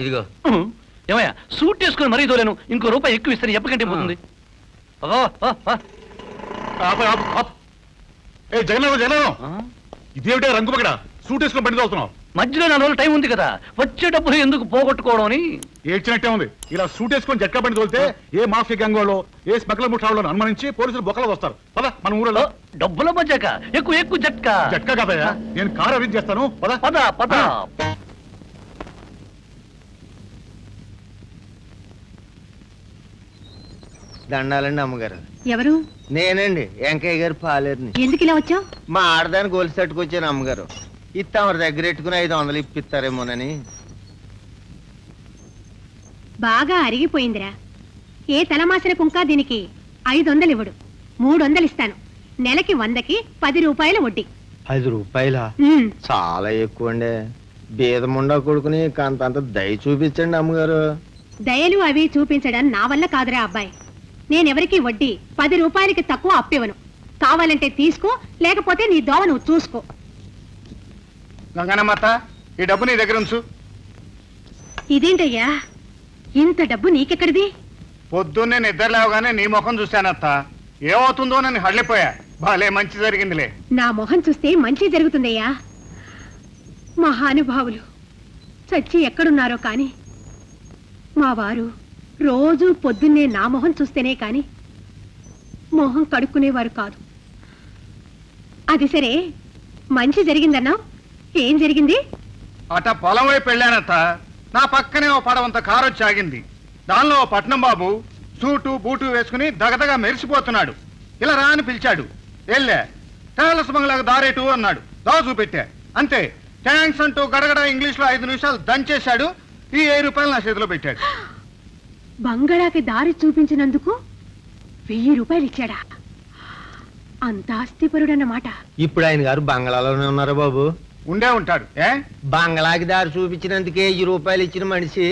ఇదిగో. ఏమయ్యా సూట్ వేసుకుని మరీ తోలేను, ఇంకో రూపాయి ఎక్కువ ఇస్తాను ఎప్పటికంటే పోతుంది. ఇదేమిటే రంగు పగడ సూట్ వేసుకుని బండి తోలుతున్నావు? మధ్యలో 4 రోజులు టైం ఉంది కదా, వచ్చే డబ్బులు ఎందుకు పోగొట్టుకోవడం అని. ఏడ్చినట్టే ఉంది. ఇలా సూట్ వేసుకొని జట్కా బండి తోలితే ఏ మాఫియా గంగోలో ఏ స్మగ్లర్ ముఠాలో అనుమానించి పోలీసులు బొక్కలు వస్తారు. పద మన ఊళ్ళో డబ్బుల మధ్యక ఎక్కువ జట్కా. జట్కా కదయ్యా, నేను కారు అరేంజ్ చేస్తాను. పద పద పద. దండాలండి అమ్మగారు. ఎవరు? నేనండి, వెంకయ్య గారు పాలేరుని. ఎందుకు ఇలా వచ్చావు? మా ఆడదాన్ని గోల్స్ తట్టుకొచ్చాను అమ్మగారు. ఇత్తమరి దగ్గర పెట్టుకుని 500 ఇప్పిస్తారేమోనని. బాగా అరిగిపోయిందిరా. ఏ తలమాసిన కుంకా దీనికి 500 ఇవ్వడు, 300 ఇస్తాను. నెలకి 100కి 10 రూపాయల వడ్డీ. 5 రూపాయలా? చాలా ఎక్కువ అండి. బీదముండా కొడుకుని కాంతంత దయ చూపించండి అమ్మగారు. దయలు అవి చూపించడం నా వల్ల కాదురా అబ్బాయి. నేనెవరికి వడ్డీ 10 రూపాయలకి తక్కువ అప్పివ్వను. కావాలంటే తీసుకో, లేకపోతే నీ దోవ నువ్వు చూసుకో. గంగానమ్మత్త, ఈ డబ్బు నీ దగ్గర ఉంచు. ఇదేంటయ్యా, ఇంత డబ్బు నీకెక్కడిది? పొద్దున్నే నిద్ర లేవగానే నీ ముఖం చూశానత్త. ఏమవుతుందో నన్ను హళ్ళిపోయా. బాలే మంచి జరిగిందిలే. నా మొహం చూస్తే మంచి జరుగుతుందయ్యా. మహానుభావులు చచ్చి ఎక్కడున్నారో కాని మా వారు రోజూ పొద్దున్నే నా మొహం చూస్తేనే కాని మొహం కడుక్కునేవారు కాదు. అది సరే, మంచి జరిగిందన్నావు, ఏం జరిగింది? అట పొలం వైపు వెళ్ళానత్త. నా పక్కనే ఓ పడవంత కారు వచ్చి ఆగింది. దానిలో పట్నం బాబు సూటు బూటు వేసుకుని దగదగా మెరిసిపోతున్నాడు. ఇలా రా అని పిలిచాడు. వెళ్ళా. ట్రావెలర్స్ బంగ్లాకు దారేటు అన్నాడు. దా చూపెట్టా. అంతే. థ్యాంక్స్ అంటూ గడగడ ఇంగ్లీష్లో 5 నిమిషాలు దంచేశాడు. ఈ 1000 రూపాయలు నా చేతిలో పెట్టాడు. బంగాళాకి దారి చూపించినందుకు 1000 రూపాయలు ఇచ్చాడా? అంత ఆస్తిపరుడన్నమాట. ఇప్పుడు ఆయన గారు బంగ్లాలోనే ఉన్నారా బాబు? ఉండే ఉంటాడు. బంగ్లాకి దారి చూపించినందుకే 1000 రూపాయలు ఇచ్చిన మనిషి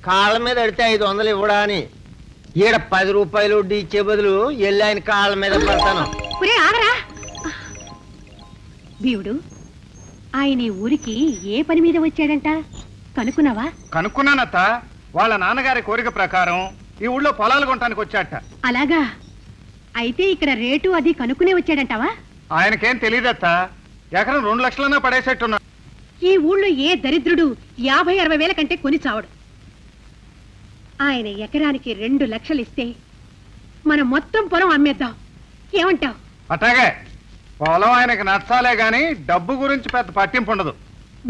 కాళ్ళ మీద అడితే 500 ఇవ్వడా అని ఈడ 10 రూపాయలు వడ్డీ ఇచ్చే బదులు వెళ్ళి ఆయన కాళ్ళ మీద పడతాను. దేవుడు, ఆయన ఈ ఊరికి ఏ పని మీద వచ్చాడంట కనుక్కున్నావా? కనుక్కున్నానత్త. వాళ్ళ నాన్నగారి కోరిక ప్రకారం ఈ ఊళ్ళో పొలాలు కొనడానికి వచ్చాట. అలాగా? అయితే ఇక్కడ రేటు అది కనుక్కునే వచ్చాడంటావా? ఆయనకేం తెలియదత్త. ఎకరం 2 లక్షలన్నా పడేసేట్టున్నా. ఈ ఊళ్ళో ఏ దరిద్రుడు 50-60 వేల కంటే కొని చావడు. ఆయన ఎకరానికి 2 లక్షలు ఇస్తే మనం మొత్తం పొలం అమ్మేద్దాం. ఏమంటావు? అట్లాగే. పొలం ఆయనకి నచ్చాలే గాని డబ్బు గురించి పెద్ద పట్టింపు ఉండదు.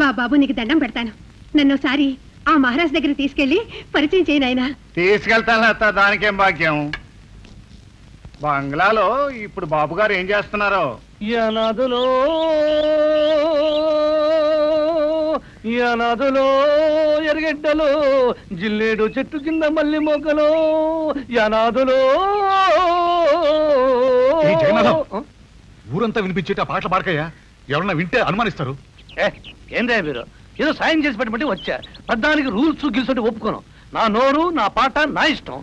బాబు, నీకు దండం పెడతాను. నన్నోసారి ఆ మహారాజ్ దగ్గర తీసుకెళ్లి పరిచయం చేయను. ఆయన తీసుకెళ్తాను అత్త, దానికేం భాగ్యం. బంగ్లాలో ఇప్పుడు బాబు గారు ఏం చేస్తున్నారో? యనాదులో యనాదులో ఎరగడ్డలో జిల్లేడు చెట్టు కింద మల్లి మొగ్గలో యనాదులో. ఊరంతా వినిపించేట పాటలు పాడకయ్యా. ఎవరన్నా వింటే అనుమానిస్తారు. ఏందే మీరు ఏదో సాయం చేసి పెట్టమంటే వచ్చా. పెద్దానికి రూల్స్ గిల్స్ ఒప్పుకోను. నా నోరు, నా పాట, నా ఇష్టం.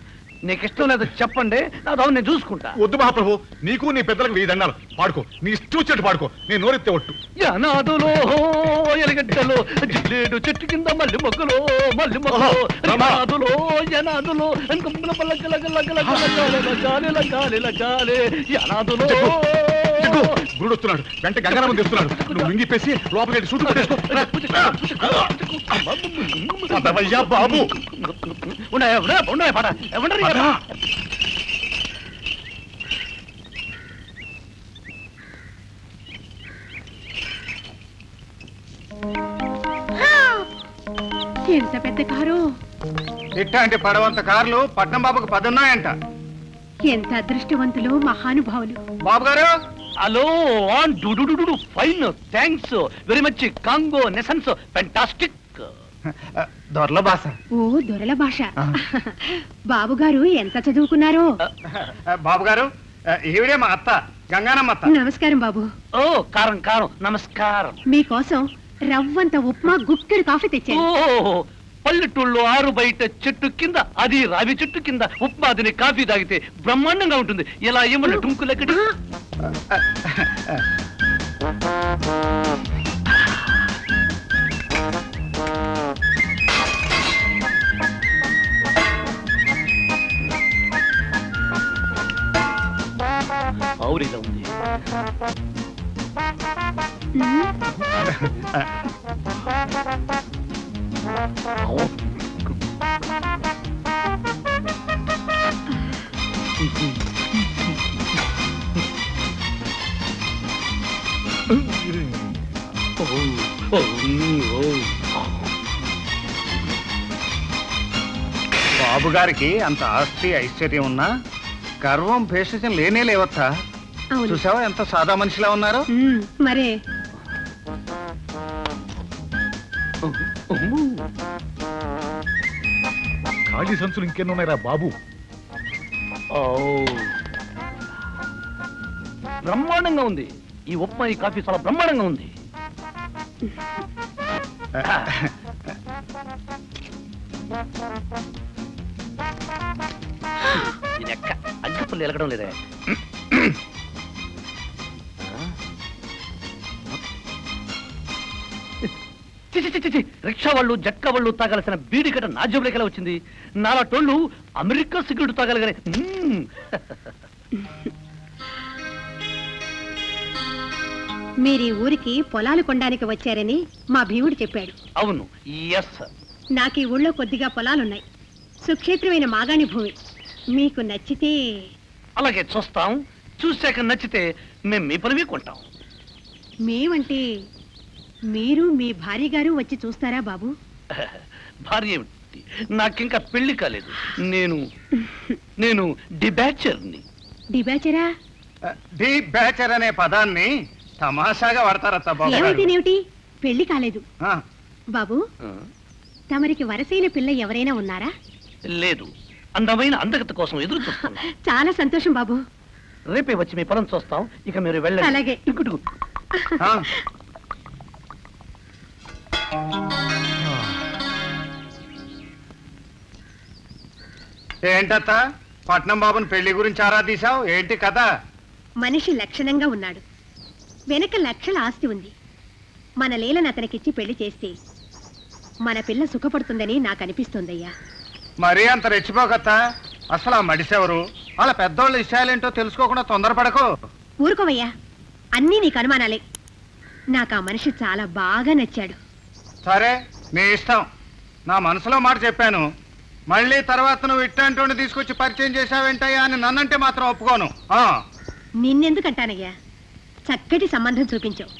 నీకు ఇష్టం లేదో చెప్పండి, నా దాన్ని నేను చూసుకుంటా. వద్దు మహాప్రభు, నీకు నీ పెద్దలకు 1000 దండాలు. పాడుకో, నీ ఇష్టం వచ్చేట్టు పాడుకో. నేను నోరెత్తే ఒట్టు. యనాదులో ఎరగడ్డలో జిల్లేడు చెట్టు కింద మల్లి మొగ్గలో మల్లి మొగ్గలో యనాదులో యనాదులో యనాదులో. గురుడు వస్తున్నాడు. వెంట గంగారామం తెస్తున్నాడు. నువ్వు మింగిపేసి లోపలికి సూటు పెట్టేసుకో. బాబు పాట ఎంత పెద్ద కారు! ఇట్లాంటి పడవంత కార్లు పట్నం బాబుకు 10 ఉన్నాయంట. ఎంత అదృష్టవంతులు, మహానుభావులు. బాబు గారు, hello. Fine, thanks very much. కాంగో నెసన్స్ ఫెంటాస్టిక్. దొరల భాష. ఓ, దొరల భాష. బాబుగారు ఎంత చదువుకున్నారో? బాబుగారు, ఈవిడే మా అత్త, గంగానమ్మ. నమస్కారం బాబు. ఓ, కారం కారం. నమస్కారం. మీకోసం రవ్వంత ఉప్మా, గుక్కెడు కాఫీ తెచ్చాను. పల్లెటూళ్ళు 6 బయట చెట్టు కింద, అది రావి చెట్టు కింద ఉప్మా తిని కాఫీ తాగితే బ్రహ్మాండంగా ఉంటుంది. ఇలా ఏమన్నా టుంకులెక్కడి. పౌరిగా ఉంది. బాబు గారికి అంత ఆస్తి ఐశ్వర్యం ఉన్నా గర్వం భేషజం లేనే లేవత్తా. చూసావా ఎంత సాదా మనిషిలా ఉన్నారు. మరే ఖాళీ సంచులు ఇంకెన్నున్నాయిరా బాబు? బ్రహ్మాండంగా ఉంది. ఈ ఉప్మా ఈ కాఫీ చాలా బ్రహ్మాండంగా ఉంది. అగ్గిపుల్లు ఎలగడం లేదే. రిక్షా వాళ్ళు జట్కా వాళ్ళు తాగాల్సిన బీడి కట్ట నా జేబులోకి ఎలా వచ్చింది? నాలా టోళ్ళు అమెరికా సిగరెట్ తాగలిగానే. మీరీ ఊరికి పొలాలు కొనడానికి వచ్చారని మా భీముడు చెప్పాడు. అవును, ఎస్. నాకు ఈ ఊళ్ళో కొద్దిగా పొలాలున్నాయి. సుక్షేత్రమైన మాగాణి భూమి. మీకు నచ్చితే అలాగే చూస్తాం. చూశాక నచ్చితే మేము మీ పనివి కొంటాం. మేమంటే మీరు మీ భార్య గారు వచ్చి చూస్తారా బాబు? భార్య ఏమిటి? నాకింకా పెళ్లి కాలేదు. నేను డిబ్యాచర్ని. డిబ్యాచరా? డిబ్యాచర్ అనే పదాన్ని తమాషాగా వాడతారత్తా బాబు. ఏమిటి? పెళ్లి కాలేదు బాబు. తమరికి వరసైన పిల్ల ఎవరైనా ఉన్నారా? లేదు. అందమైన అందగత కోసం ఎదురు చూస్తున్నా. చాలా సంతోషం బాబు. రేపే వచ్చి మీ పొలం చూస్తాం. ఇక మీరు వెళ్ళండి. అలాగే. ఏంటత్త పట్నం బాబుని పెళ్లి గురించి ఆరాధీశావు? ఏంటి కథ? మనిషి లక్షణంగా ఉన్నాడు. వెనక లక్షల ఆస్తి ఉంది. మన లీలను అతనికిచ్చి పెళ్లి చేస్తే మన పిల్ల సుఖపడుతుందని నాకు అనిపిస్తోందయ్యా. మరీ అంత రెచ్చిపోకత్తా. అసలు ఆ మడిసెవరు? వాళ్ళ పెద్దోళ్ళ విషయాలేంటో తెలుసుకోకుండా తొందరపడకు. ఊరుకోవయ్యా, అన్నీ నీకు అనుమానాలే. నాకు ఆ మనిషి చాలా బాగా నచ్చాడు. సరే, నీ ఇష్టం. నా మనసులో మాట చెప్పాను. మళ్ళీ తర్వాత నువ్వు ఇట్టంటోని తీసుకొచ్చి పరిచయం చేశావేంటయ్యా అని నన్నంటే మాత్రం ఒప్పుకోను. నిన్నెందుకంటానయ్యా? చక్కటి సంబంధం చూపించావు.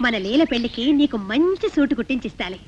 మన లీల పెళ్లికి నీకు మంచి సూటు కుట్టించిస్తాలే.